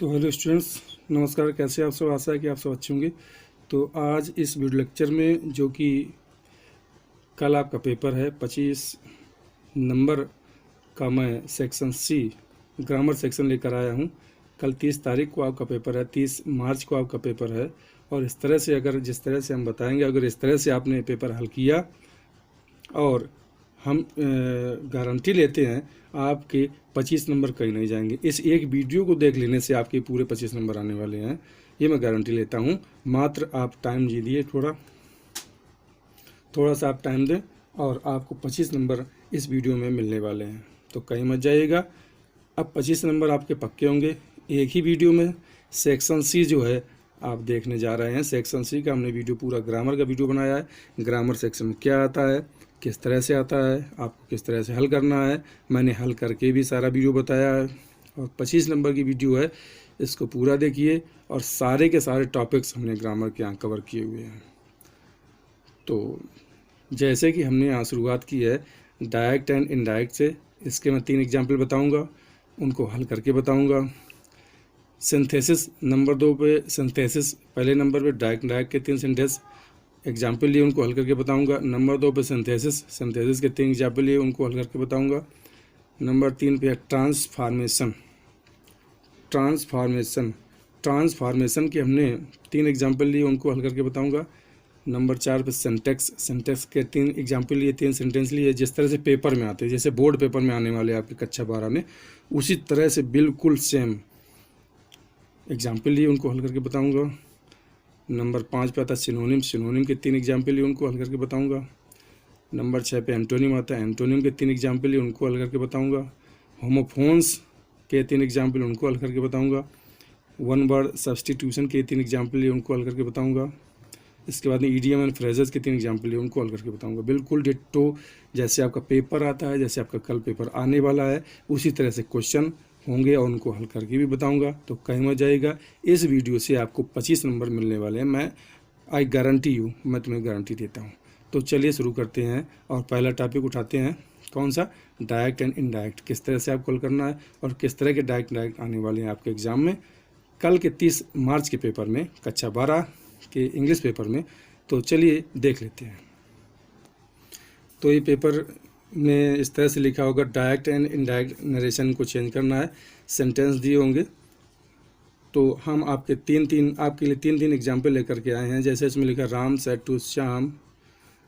तो hello students, नमस्कार। कैसे आप सब? आशा है कि आप सब अच्छे होंगे। तो आज इस वीडियो लेक्चर में, जो कि कल आपका पेपर है 25 नंबर का, मैं सेक्शन सी ग्रामर सेक्शन लेकर आया हूं। कल 30 तारीख को आपका पेपर है, 30 मार्च को आपका पेपर है। और इस तरह से, अगर जिस तरह से हम बताएंगे, अगर इस तरह से आपने पेपर हल किया, और हम गारंटी लेते हैं आपके 25 नंबर कहीं नहीं जाएंगे। इस एक वीडियो को देख लेने से आपके पूरे 25 नंबर आने वाले हैं, ये मैं गारंटी लेता हूँ। मात्र आप टाइम दीजिए, थोड़ा सा आप टाइम दें और आपको 25 नंबर इस वीडियो में मिलने वाले हैं। तो कहीं मत जाइएगा। अब 25 नंबर आपके पक्के होंगे एक ही वीडियो में। सेक्शन सी जो है आप देखने जा रहे हैं। सेक्शन सी का हमने वीडियो, पूरा ग्रामर का वीडियो बनाया है। ग्रामर सेक्शन में क्या आता है, किस तरह से आता है, आपको किस तरह से हल करना है, मैंने हल करके भी सारा वीडियो बताया है। और 25 नंबर की वीडियो है, इसको पूरा देखिए। और सारे के सारे टॉपिक्स हमने ग्रामर के यहाँ कवर किए हुए हैं। तो जैसे कि हमने यहाँ शुरुआत की है डायरेक्ट एंड इनडायरेक्ट से, इसके मैं 3 एग्जाम्पल बताऊँगा, उनको हल करके बताऊँगा। सिंथेसिस नंबर 2 पे, सिंथेसिस पहले नंबर पे डायरेक्ट के 3 सिंथेसिस एग्जाम्पल लिए, उनको हल करके बताऊंगा। नंबर 2 पे सिंथेसिस के 3 एग्जाम्पल लिए, उनको हल करके बताऊंगा। नंबर 3 पे ट्रांसफार्मेशन के हमने 3 एग्जाम्पल लिए, उनको हल करके बताऊंगा। नंबर 4 पे सिंटेक्स के 3 एग्जाम्पल लिए, 3 सेंटेंस लिए, जिस तरह से पेपर में आते हैं, जैसे बोर्ड पेपर में आने वाले आपके कक्षा 12 में, उसी तरह से बिल्कुल सेम एग्जाम्पल लिए, उनको हल करके बताऊंगा। नंबर 5 पे आता है सिनोनिम के 3 एग्जाम्पल लिए, उनको हल करके बताऊंगा। नंबर 6 पे एंटोनिम आता है, एंटोनिम के 3 एग्जाम्पल लिए, उनको हल करके बताऊंगा। होमोफोन्स के 3 एग्जाम्पल, उनको हल करके बताऊंगा। वन वर्ड सब्सटीट्यूशन के 3 एग्जाम्पल लिए, उनको हल करके बताऊंगा। इसके बाद में ईडीएम एंड फ्रेजेस के 3 एग्जाम्पल लिए, उनको हल करके बताऊंगा। बिल्कुल डिट्टो जैसे आपका पेपर आता है, जैसे आपका कल पेपर आने वाला है, उसी तरह से क्वेश्चन होंगे और उनको हल करके भी बताऊंगा। तो कहीं मत जाएगा। इस वीडियो से आपको 25 नंबर मिलने वाले हैं। मैं तुम्हें गारंटी देता हूं। तो चलिए शुरू करते हैं और पहला टॉपिक उठाते हैं। कौन सा? Direct and indirect. किस तरह से आपको हल करना है और किस तरह के डायरेक्ट आने वाले हैं आपके एग्जाम में, कल के 30 मार्च के पेपर में, कक्षा 12 के इंग्लिश पेपर में। तो चलिए देख लेते हैं। तो ये पेपर में इस तरह से लिखा होगा, डायरेक्ट एंड इनडायरेक्ट नरेशन को चेंज करना है। सेंटेंस दिए होंगे, तो हम आपके आपके लिए तीन एग्जाम्पल लेकर के आए हैं। जैसे इसमें लिखा, Ram said to Shyam,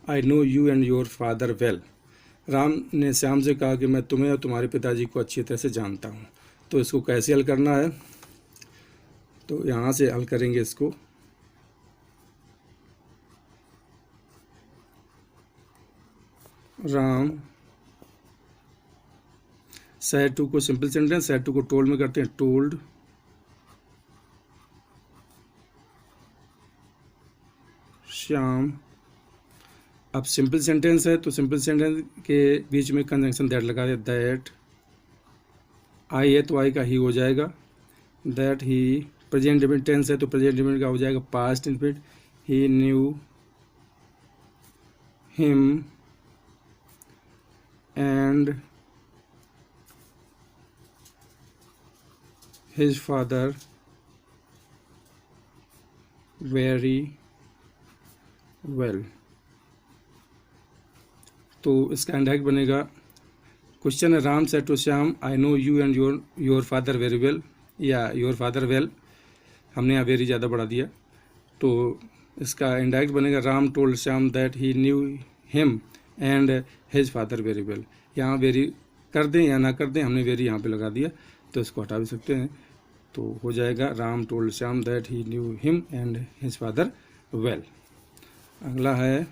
I know you and your father well. Ram ने श्याम से कहा कि मैं तुम्हें और तुम्हारे पिताजी को अच्छी तरह से जानता हूँ। तो इसको कैसे हल करना है, तो यहाँ से हल करेंगे इसको। राम सेड टू को सिंपल सेंटेंस, सेड टू को टोल्ड में करते हैं, टोल्ड श्याम। अब सिंपल सेंटेंस है, तो सिंपल सेंटेंस के बीच में कंजंक्शन दैट लगा दे। दैट आई है तो आई का ही हो जाएगा। That he, present indefinite tense है तो प्रेजेंट इंडेफिनिट का हो जाएगा past indefinite. He knew him and his father very well. तो इसका इंडायरेक्ट बनेगा, क्वेश्चन है, Ram said to Shyam, I know you and your father very well, या योर फादर वेल। हमने यहाँ वेरी ज़्यादा बढ़ा दिया। तो इसका इंडायरेक्ट बनेगा, Ram told Shyam that he knew him and his father very well. यहाँ वेरी कर दें या ना कर दें, हमने वेरी यहाँ पे लगा दिया, तो इसको हटा भी सकते हैं। तो हो जाएगा, Ram told Shyam that he knew him and his father well. अगला है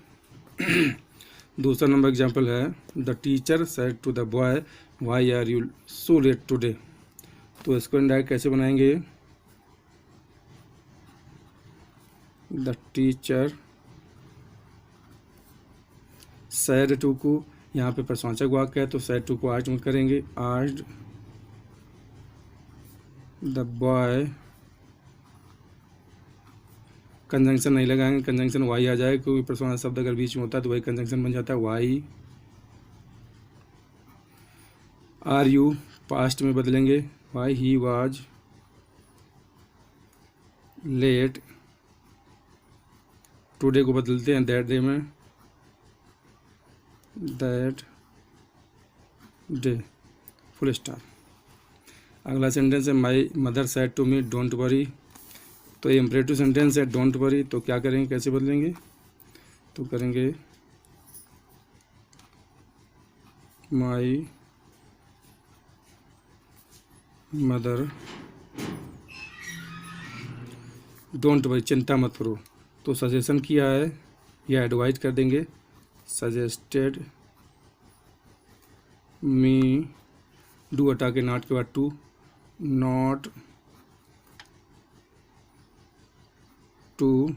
दूसरा नंबर एग्जाम्पल है, the teacher said to the boy, why are you so late today. तो इसको इंडायरेक्ट कैसे बनाएंगे? द टीचर सेड टू को, यहाँ पे प्रशंसक वाक्य है तो सेड टू को आस्क्ड में करेंगे। आस्क्ड द बॉय, कंजंक्शन नहीं लगाएंगे, कंजंक्शन वाई आ जाएगा, क्योंकि प्रश्नार्थक शब्द अगर बीच में होता है तो वही कंजंक्शन बन जाता है, वाई। आर यू पास्ट में बदलेंगे, why he was late, today को बदलते हैं दैट डे में, दैट डे, फुल स्टॉप। अगला सेंटेंस है my mother said to me don't worry, तो ये इम्परेटिव सेंटेंस है डोंट वरी, तो क्या करेंगे, कैसे बदलेंगे, तो करेंगे माई मदर डोंट वरी, चिंता मत करो, तो सजेशन किया है या एडवाइज कर देंगे, सजेस्टेड मी, डू हटा के नॉट के बाद टू, नॉट टू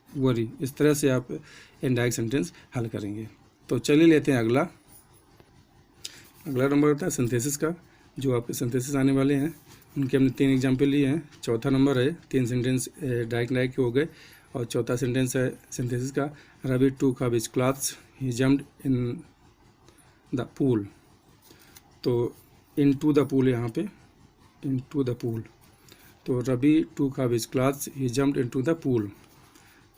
वरी। इस तरह से आप इनडायरेक्ट सेंटेंस हल करेंगे। तो चलिए लेते हैं अगला नंबर होता है सिंथेसिस का। जो आपके सिंथेसिस आने वाले हैं उनके हमने 3 एग्जाम्पल लिए हैं। चौथा नंबर है 3 सेंटेंस डायरेक्ट के हो गए, और चौथा सेंटेंस है सिंथेसिस का, Ravi took his clothes, he jumped in the pool. तो इन टू द पूल, यहाँ पे इन टू द पूल, तो Ravi took his clothes, he jumped in to the pool.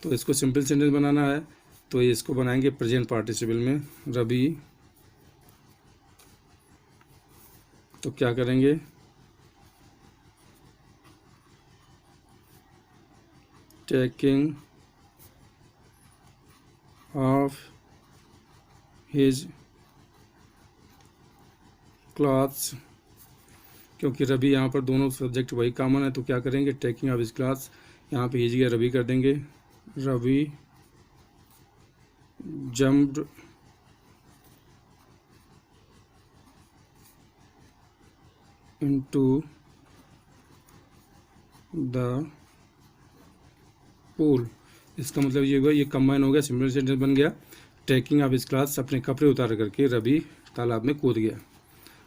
तो इसको सिंपल सेंटेंस बनाना है, तो इसको बनाएंगे प्रेजेंट पार्टिसिपल में, रवि, तो क्या करेंगे, टेकिंग ऑफ हिज क्लॉथ्स, क्योंकि रवि यहाँ पर दोनों सब्जेक्ट वही कॉमन है, तो क्या करेंगे, टेकिंग ऑफ हिज क्लॉथ्स, यहाँ पे हिज गया रवि कर देंगे, Ravi jumped into the pool. इसका मतलब ये हुआ, ये कंबाइन हो गया, सिंपल सेंटेंस बन गया, टेकिंग ऑफ हिज क्लॉथ्स, अपने कपड़े उतार करके रवि तालाब में कूद गया।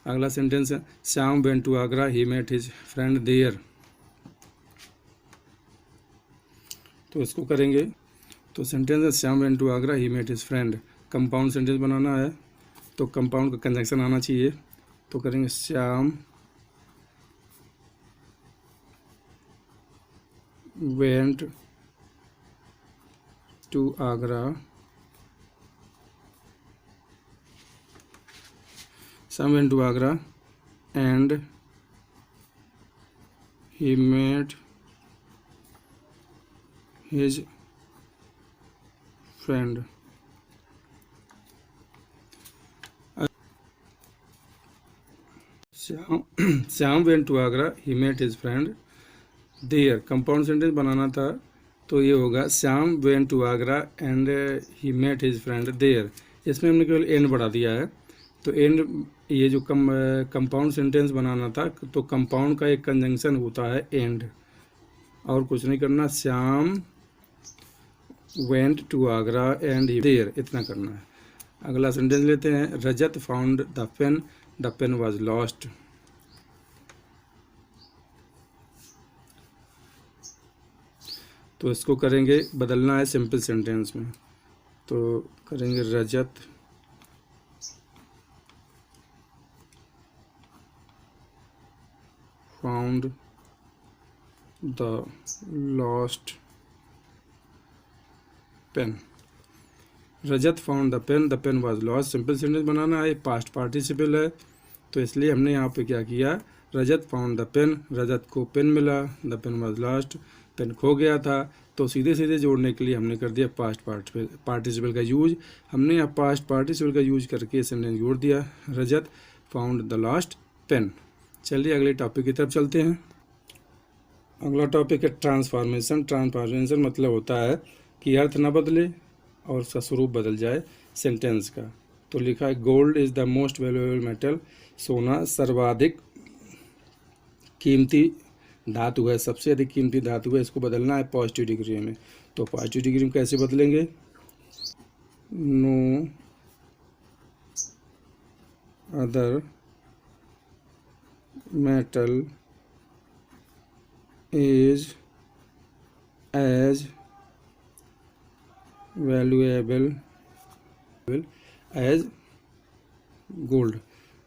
अगला सेंटेंस है Shyam went to Agra, he met his friend there. तो इसको करेंगे, तो सेंटेंस है Shyam went to Agra, he met his friend. Compound sentence बनाना है, तो कंपाउंड का कंजंक्शन आना चाहिए, तो करेंगे Shyam went to Agra, Shyam went to Agra and he met his friend. Shyam went to Agra, he met his friend there. Compound sentence बनाना था, तो ये होगा Shyam went to Agra and he met his friend there. इसमें हमने केवल एंड बढ़ा दिया है, तो एंड, ये जो कंपाउंड सेंटेंस बनाना था, तो कंपाउंड का एक कंजंक्शन होता है एंड, और कुछ नहीं करना, Shyam went to Agra and he there, इतना करना है। अगला सेंटेंस लेते हैं, Rajat found the pen was lost. तो इसको करेंगे, बदलना है सिंपल सेंटेंस में, तो करेंगे Rajat found the lost pen. Rajat found the pen was lost, simple sentence बनाना है, पास्ट पार्टिसिपल है, तो इसलिए हमने यहाँ पे क्या किया, Rajat found the pen, Rajat को पेन मिला, the pen was lost, pen खो गया था। तो सीधे सीधे जोड़ने के लिए हमने कर दिया पास्ट पार्टिसिपल का यूज। हमने यहाँ पास्ट पार्टिसिपल का यूज करके सेंटेंस जोड़ दिया, रजत फाउंड द लॉस्ट पेन। चलिए अगले टॉपिक की तरफ चलते हैं। अगला टॉपिक है ट्रांसफॉर्मेशन। ट्रांसफॉर्मेशन मतलब होता है कि अर्थ ना बदले और उसका स्वरूप बदल जाए सेंटेंस का। तो लिखा है gold is the most valuable metal, सोना सर्वाधिक कीमती धातु है, सबसे अधिक कीमती धातु है। इसको बदलना है पॉजिटिव डिग्री में। तो पॉजिटिव डिग्री में कैसे बदलेंगे, no other metal is as valuable as gold.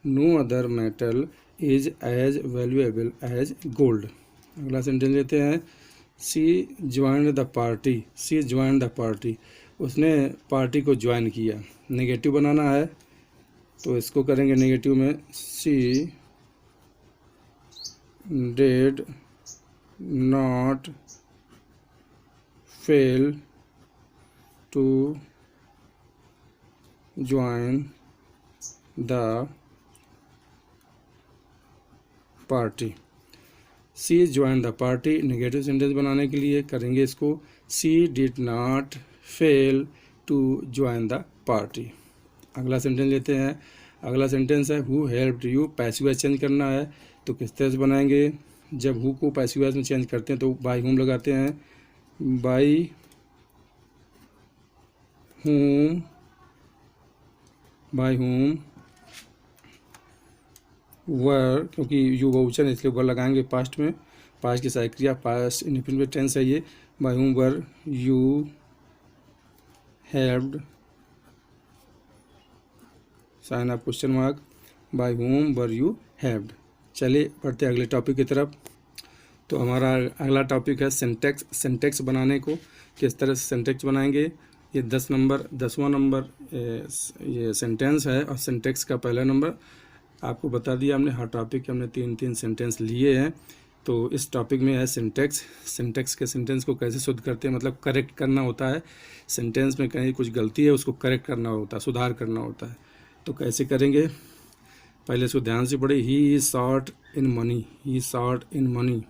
No other metal is as valuable as gold. अगला सेंटेंस लेते हैं, she join the party, she join the party, उसने पार्टी को ज्वाइन किया। नेगेटिव बनाना है तो इसको करेंगे नेगेटिव में, she did not fail to join the party. She join the party negative sentence बनाने के लिए करेंगे इसको, she did not fail to join the party. अगला सेंटेंस लेते हैं, अगला सेंटेंस है who helped you, passive voice change करना है तो किस तरह से बनाएंगे। जब हु को पैसिव वॉइस में चेंज करते हैं तो बाय हुम लगाते हैं, बाय हुम, बाय हुम वर, क्योंकि यू बहुवचन है इसलिए वर लगाएंगे पास्ट में, पास्ट की सहायक क्रिया, पास्ट इंडिफिनिट टेंस है ये, by whom were you helped, sign of question mark, by whom were you helped. चलिए बढ़ते अगले टॉपिक की तरफ। तो हमारा अगला टॉपिक है सिंटैक्स। सिंटैक्स बनाने को किस तरह से सिंटैक्स बनाएंगे, ये 10वां नंबर ये सेंटेंस है और सिंटैक्स का पहला नंबर आपको बता दिया हमने। हर टॉपिक के हमने 3-3 सेंटेंस लिए हैं। तो इस टॉपिक में है सिंटैक्स। सिंटैक्स के सेंटेंस को कैसे शुद्ध करते हैं, मतलब करेक्ट करना होता है। सेंटेंस में कहीं कुछ गलती है उसको करेक्ट करना होता है, सुधार करना होता है। तो कैसे करेंगे, पहले इसको ध्यान से पढ़े, he is short in money, he is short in money.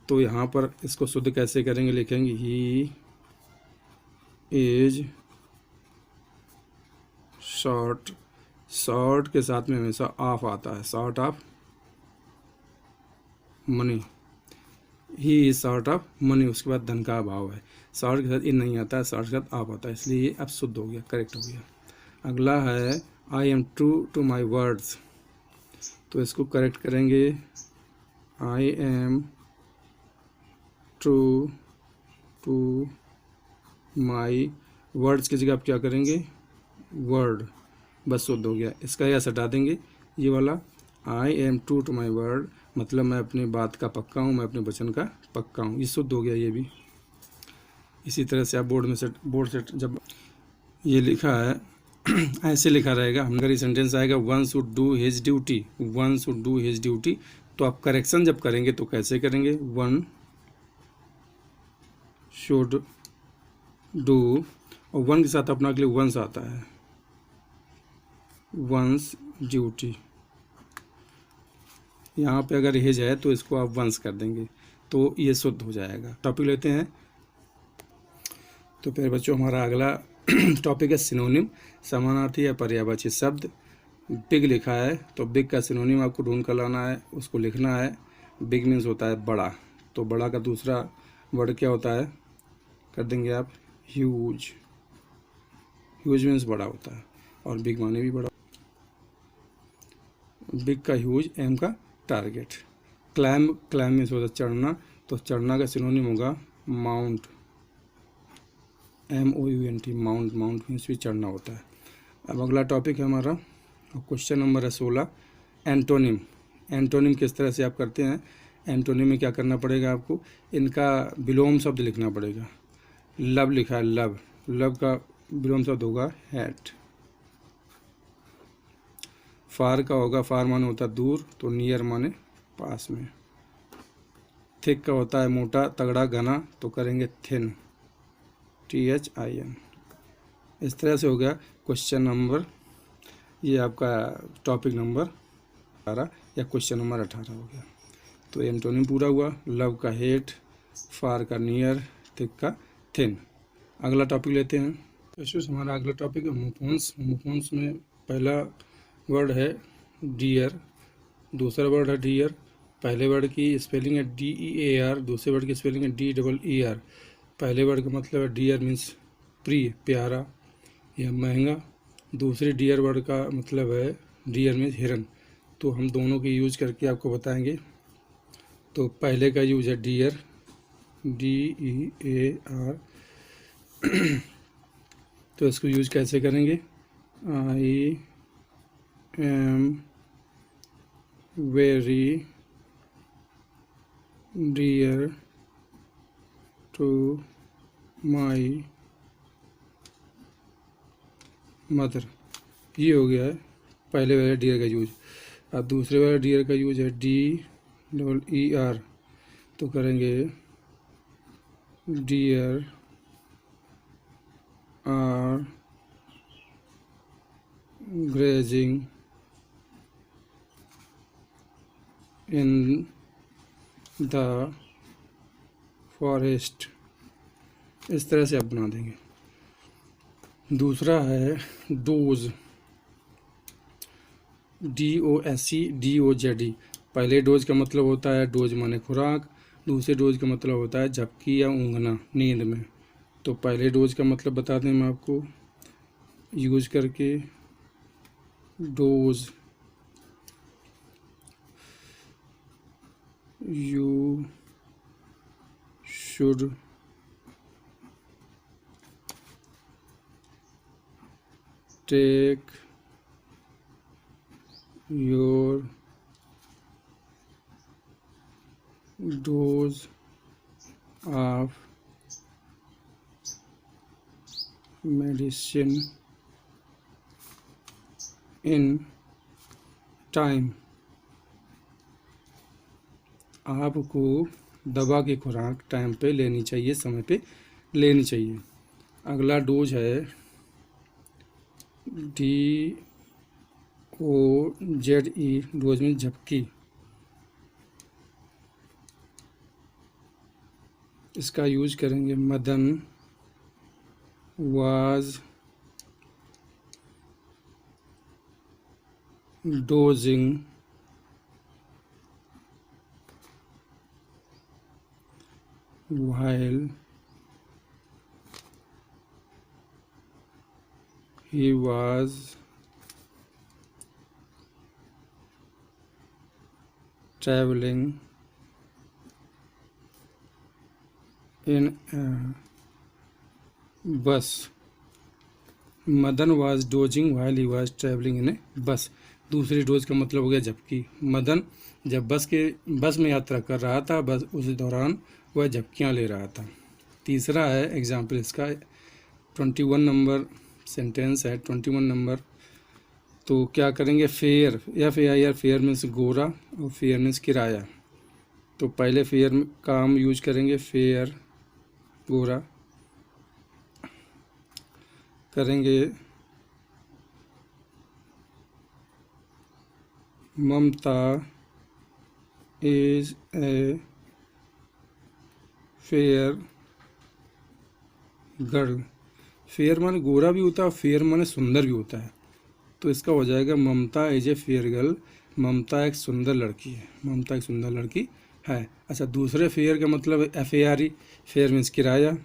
तो यहाँ पर इसको शुद्ध कैसे करेंगे, लिखेंगे ही इज शॉर्ट, शॉर्ट के साथ में हमेशा ऑफ आता है, short of money, he is short of money, उसके बाद धन का अभाव है। शॉर्ट के साथ इन नहीं आता है, शॉर्ट के साथ ऑफ आता है, इसलिए ये अब शुद्ध हो गया, करेक्ट हो गया। अगला है I am true to my words, तो इसको करेक्ट करेंगे, I am true to my words की जगह आप क्या करेंगे, वर्ड, बस शुद्ध हो गया। इसका यह हटा देंगे, ये वाला I am true to my word, मतलब मैं अपनी बात का पक्का हूँ, मैं अपने वचन का पक्का हूँ, ये शुद्ध हो गया ये भी। इसी तरह से आप बोर्ड से जब ये लिखा है ऐसे लिखा रहेगा, अगर ये सेंटेंस आएगा one should do his duty, one should do his duty, तो आप करेक्शन जब करेंगे तो कैसे करेंगे, वन शुड डू, और वन के साथ अपना के लिए वंस आता है, वंस ड्यूटी। यहाँ पे अगर हिज है तो इसको आप वंस कर देंगे तो ये शुद्ध हो जाएगा। टॉपिक लेते हैं। तो फिर बच्चों हमारा अगला टॉपिक है सिनोनिम, समानार्थी या पर्यायवाची शब्द। बिग लिखा है तो बिग का सिनोनिम आपको ढूंढ कर लाना है, उसको लिखना है। बिग मीन्स होता है बड़ा, तो बड़ा का दूसरा वर्ड क्या होता है, कर देंगे आप ह्यूज, ह्यूज मीन्स बड़ा होता है, और बिग माने भी बड़ा। बिग का ह्यूज, एम का टारगेट। क्लाइम, क्लाइम मीन्स होता है चढ़ना, तो चढ़ना का सिनोनिम होगा mount, MOUNT, mount, mount means भी चढ़ना होता है। अब अगला टॉपिक है हमारा, क्वेश्चन नंबर है 16, एंटोनिम। एंटोनिम किस तरह से आप करते हैं, एंटोनिम में क्या करना पड़ेगा आपको, इनका विलोम शब्द लिखना पड़ेगा। लव लिखा है, लव, लव का विलोम शब्द होगा हैट। फार का होगा, फार माने होता है दूर, तो नियर माने पास में। थिक का होता है मोटा, तगड़ा, घना, तो करेंगे थिन, THIN। इस तरह से हो गया क्वेश्चन नंबर, ये आपका टॉपिक नंबर 18 या क्वेश्चन नंबर 18 हो गया। तो एंटोनिम पूरा हुआ, लव का हेट, फार का नियर, थिक का थिन। अगला टॉपिक लेते हैं। तो हमारा अगला टॉपिक है होमोफोन्स। होमोफोन्स में पहला वर्ड है डियर, दूसरा वर्ड है डियर। पहले वर्ड की स्पेलिंग है DEAR, दूसरे वर्ड की स्पेलिंग है DEER। पहले वर्ड का मतलब है डियर मीन्स प्रिय, प्यारा या महंगा। दूसरे डियर वर्ड का मतलब है डियर मीन्स हिरन। तो हम दोनों की यूज करके आपको बताएंगे। तो पहले का यूज है डियर, DEAR। तो इसको यूज कैसे करेंगे, I am very dear to my mother. ये हो गया है पहले वाला डियर का यूज। अब दूसरे वाला डियर का यूज है DEER, तो करेंगे deer are grazing in the forest. इस तरह से आप बना देंगे। दूसरा है डोज, DOSE। पहले डोज का मतलब होता है डोज माने खुराक, दूसरे डोज का मतलब होता है झपकी या ऊँघना नींद में। तो पहले डोज का मतलब बता दें मैं आपको यूज करके। Dose, you should take your dose of medicine in time. आपको दवा की खुराक टाइम पे लेनी चाहिए, समय पे लेनी चाहिए। अगला डोज है DOZE, डोज में झपकी। इसका यूज करेंगे Madan was dosing while he was traveling in a bus। Madan was dosing while he was traveling in a bus। दूसरी डोज का मतलब हो गया झपकी। मदन जब बस में यात्रा कर रहा था, बस उस दौरान वह झपकियाँ ले रहा था। तीसरा है एग्जाम्पल इसका 21 नंबर सेंटेंस है, 21 नंबर। तो क्या करेंगे, फेयर, FAIR, फेयर मीन्स गोरा और फेयर मीन्स किराया। तो पहले फेयर का हम यूज करेंगे, फेयर गोरा करेंगे। Mamta is a fair girl. Fair माने गोरा भी होता है, फेयर माने सुंदर भी होता है। तो इसका हो जाएगा ममता इज ए फेयर गर्ल। ममता एक सुंदर लड़की है, ममता एक सुंदर लड़की है। अच्छा, दूसरे फेयर का मतलब FARE, फेयर मीन्स किराया।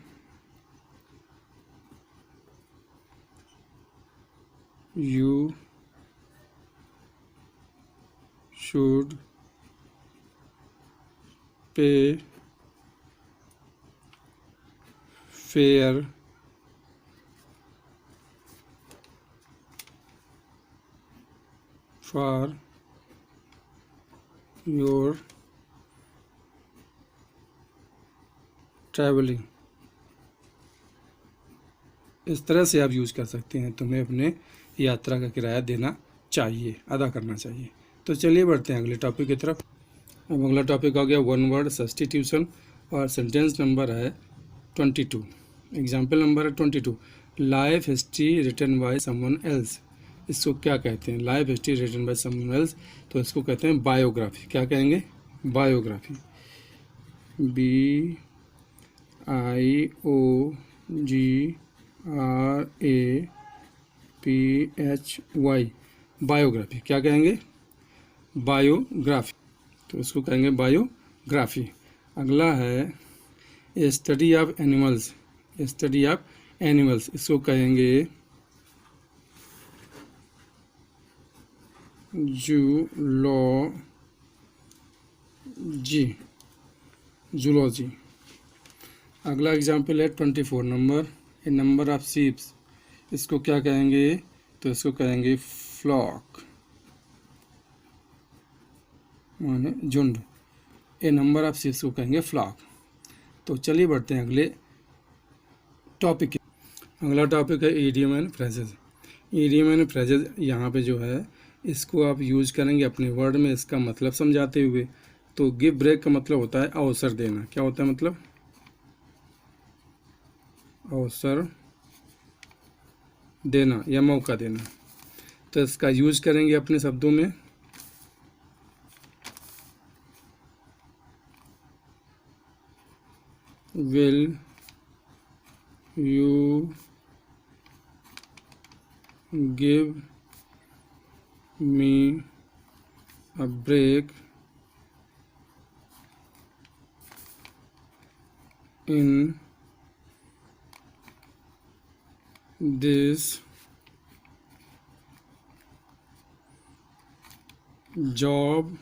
You should pay fair for your travelling. इस तरह से आप यूज़ कर सकते हैं। तुम्हें अपने यात्रा का किराया देना चाहिए, अदा करना चाहिए। तो चलिए बढ़ते हैं अगले टॉपिक की तरफ। अब अगला टॉपिक आ गया वन वर्ड सब्स्टिट्यूशन और सेंटेंस नंबर है 22। एग्जाम्पल नंबर है 22। Life history written by someone else. इसको क्या कहते हैं, life history written by someone else? तो इसको कहते हैं बायोग्राफी। क्या कहेंगे, बायोग्राफी। BIOGRAPHY, biography. क्या कहेंगे, बायोग्राफी। तो इसको कहेंगे बायोग्राफी। अगला है study of animals, study of animals. इसको कहेंगे जूलॉजी। अगला एग्जाम्पल है 24 number, A number of sheeps. इसको क्या कहेंगे, तो इसको कहेंगे फ्लॉक माने झुंड। ए नंबर ऑफ शीप्स को कहेंगे फ्लॉक। तो चलिए बढ़ते हैं अगले टॉपिक। अगला टॉपिक है idiom and phrases. Idiom and phrases यहाँ पे जो है इसको आप यूज़ करेंगे अपने वर्ड में इसका मतलब समझाते हुए। तो गिव ब्रेक का मतलब होता है अवसर देना। क्या होता है मतलब? अवसर देना या मौका देना। तो इसका यूज करेंगे अपने शब्दों में। Will you give me a break in this job?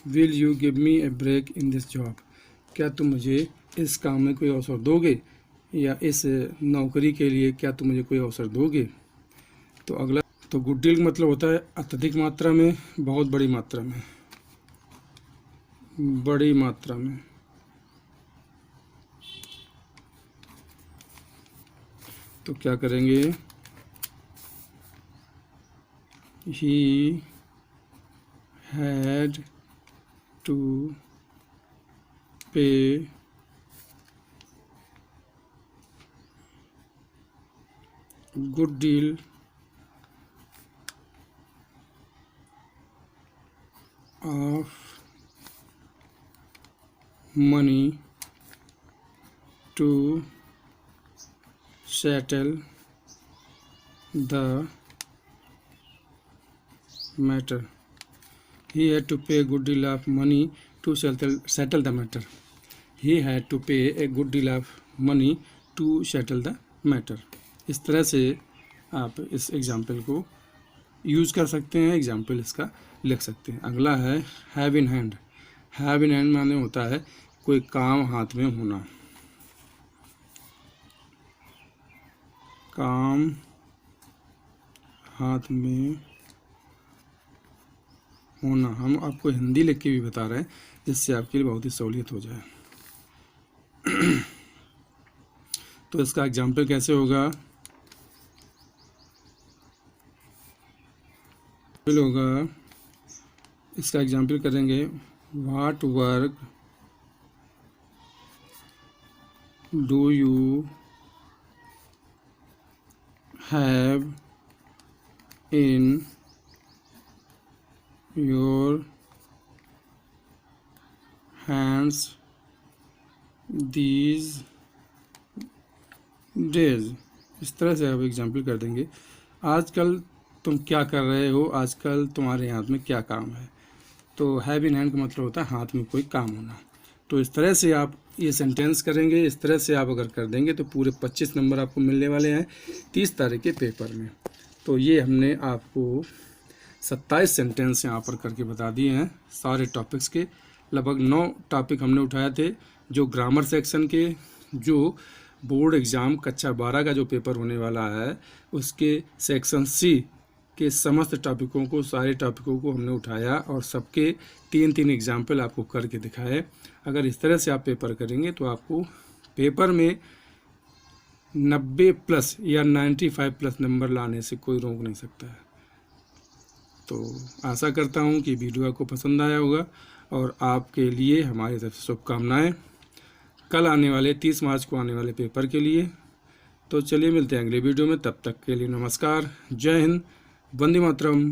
Will you give me a break in this job? क्या तुम मुझे इस काम में कोई अवसर दोगे, या इस नौकरी के लिए क्या तुम मुझे कोई अवसर दोगे? तो अगला, तो गुड डील मतलब होता है अत्यधिक मात्रा में, बहुत बड़ी मात्रा में, बड़ी मात्रा में। तो क्या करेंगे? ही हैड टू पे good deal of money to settle the matter. He had to pay a good deal of money to settle the matter. He had to pay a good deal of money to settle the matter. इस तरह से आप इस example को use कर सकते हैं, example इसका लिख सकते हैं। अगला है have in hand. Have in hand माने होता है कोई काम हाथ में होना। काम हाथ में होना। हम आपको हिंदी लिख के भी बता रहे हैं जिससे आपके लिए बहुत ही सहूलियत हो जाए। तो इसका एग्जाम्पल कैसे होगा? इसका एग्जाम्पल करेंगे what work do you have in your hands these days. इस तरह से आप एग्जाम्पल कर देंगे आजकल तुम क्या कर रहे हो, आजकल तुम्हारे हाथ में क्या काम है। तो हैव इन हैंड का मतलब होता है हाथ में कोई काम होना। तो इस तरह से आप ये सेंटेंस करेंगे। इस तरह से आप अगर कर देंगे तो पूरे 25 नंबर आपको मिलने वाले हैं 30 तारीख के पेपर में। तो ये हमने आपको 27 सेंटेंस यहाँ पर करके बता दिए हैं। सारे टॉपिक्स के लगभग 9 टॉपिक हमने उठाए थे, जो ग्रामर सेक्शन के, जो बोर्ड एग्ज़ाम कक्षा 12 का जो पेपर होने वाला है उसके सेक्शन सी के समस्त टॉपिकों को, सारे टॉपिकों को हमने उठाया और सबके 3-3 एग्जाम्पल आपको करके दिखाए। अगर इस तरह से आप पेपर करेंगे तो आपको पेपर में 90 प्लस या 95 प्लस नंबर लाने से कोई रोक नहीं सकता है। तो आशा करता हूँ कि वीडियो आपको पसंद आया होगा और आपके लिए हमारी तरफ से शुभकामनाएँ कल आने वाले 30 मार्च को आने वाले पेपर के लिए। तो चलिए मिलते हैं अगले वीडियो में, तब तक के लिए नमस्कार, जय हिंद, वंदे मातरम।